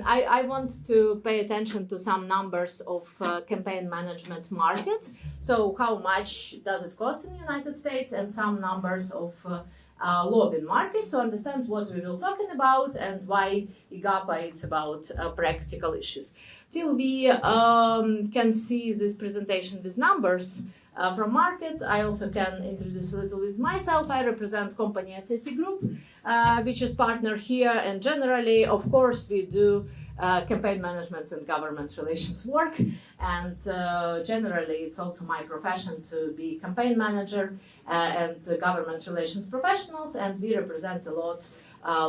I want to pay attention to some numbers of campaign management market. So how much does it cost in the United States, and some numbers of lobbying market to understand what we will talking about and why IGAPA is about practical issues. Till we can see this presentation with numbers from markets, I also can introduce a little bit myself. I represent company SAC Group, which is partner here, and generally, of course, we do campaign management and government relations work, and generally it's also my profession to be campaign manager and government relations professionals, and we represent a lot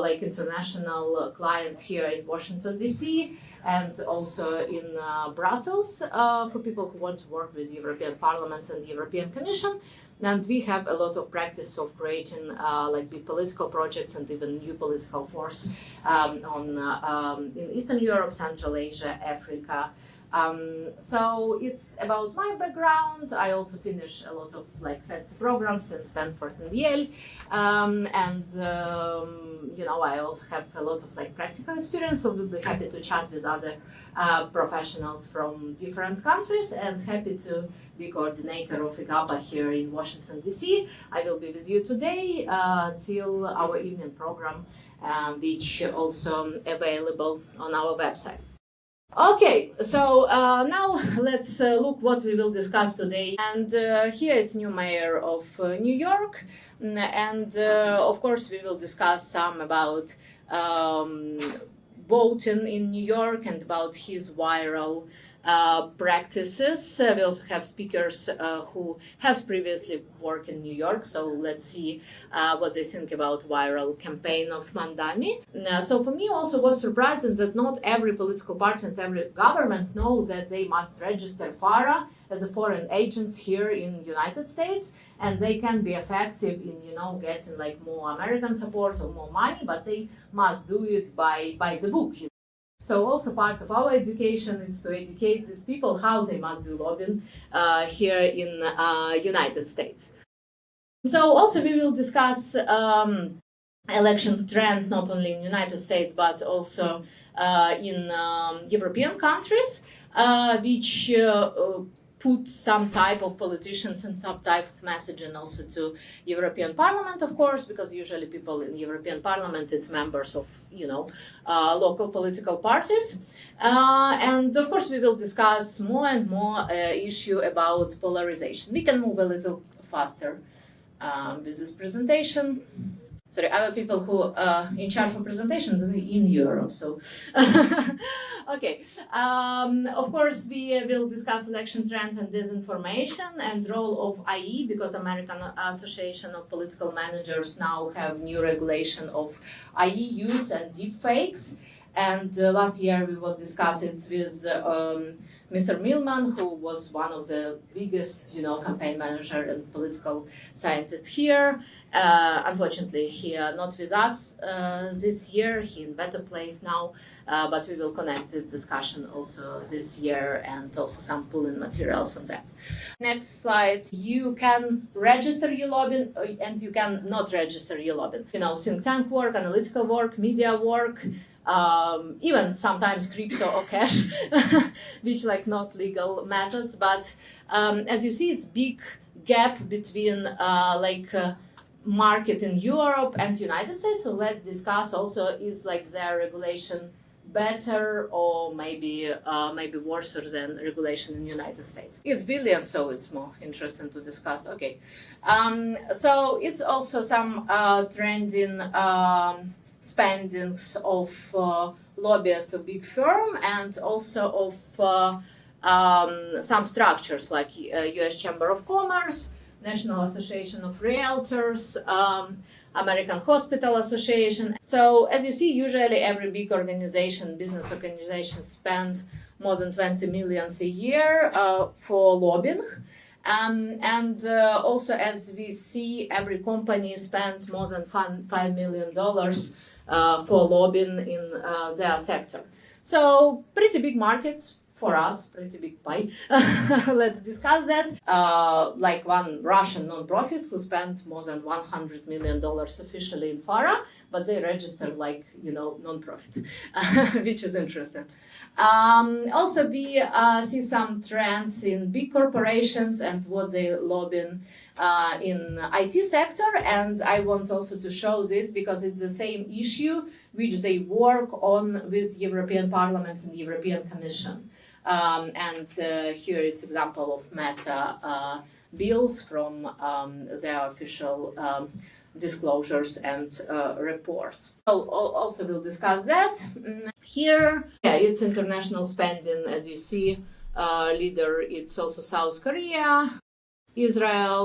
like international clients here in Washington DC and also in Brussels for people who want to work with European Parliament and the European Commission. And we have a lot of practice of creating like big political projects and even new political force in Eastern Europe, Central Asia, Africa. So it's about my background. I also finished a lot of like fancy programs in Stanford and Yale, and you know, I also have a lot of like practical experience. So we'll be happy to chat with other professionals from different countries, and happy to be coordinator of IGAPA here in Washington DC. I will be with you today till our evening program, which also available on our website. Okay, so now let's look what we will discuss today. And here it's new mayor of New York, and of course we will discuss some about voting in New York and about his viral practices. We also have speakers who have previously worked in New York, so let's see what they think about viral campaign of Mandami. So for me also was surprising that not every political party and every government knows that they must register FARA as a foreign agents here in the United States, and they can be effective in, you know, getting like more American support or more money, but they must do it by the book. So also part of our education is to educate these people how they must do lobbying here in United States. So also we will discuss election trend not only in United States but also in European countries, which put some type of politicians and some type of messaging also to European Parliament, of course, because usually people in European Parliament it's members of, you know, local political parties. And of course we will discuss more and more issue about polarization. We can move a little faster with this presentation. Sorry, other people who are in charge of presentations in Europe, so. Okay, of course we will discuss election trends and disinformation and role of IE, because American Association of Political Managers now have new regulation of IE use and deepfakes. And last year we was discussing it with Mr. Millman, who was one of the biggest, you know, campaign manager and political scientist here. Unfortunately, he not with us this year. He in better place now, but we will connect this discussion also this year and also some pooling materials on that. Next slide. You can register your lobbying and you can not register your lobbying. You know, think tank work, analytical work, media work, even sometimes crypto or cash, which like not legal methods. But as you see, it's big gap between market in Europe and United States. So let's discuss also, is like their regulation better or maybe worse than regulation in United States. It's billions, so it's more interesting to discuss. Okay, so it's also some trending spendings of lobbyists of big firm, and also of some structures like U.S. Chamber of Commerce, National Association of Realtors, American Hospital Association. So as you see, usually every big organization, business organization, spends more than 20 million a year for lobbying. And also, as we see, every company spends more than $5 million for lobbying in their sector. So pretty big market for us, pretty big pie. Let's discuss that. Like one Russian non-profit who spent more than $100 million officially in FARA, but they registered like, non-profit, which is interesting. Also, we see some trends in big corporations and what they lobby in IT sector, and I want also to show this because it's the same issue which they work on with European Parliament and European Commission. Here it's example of Meta bills from their official disclosures and reports. Also we'll discuss that. Here, it's international spending, as you see. Leader, it's also South Korea, Israel,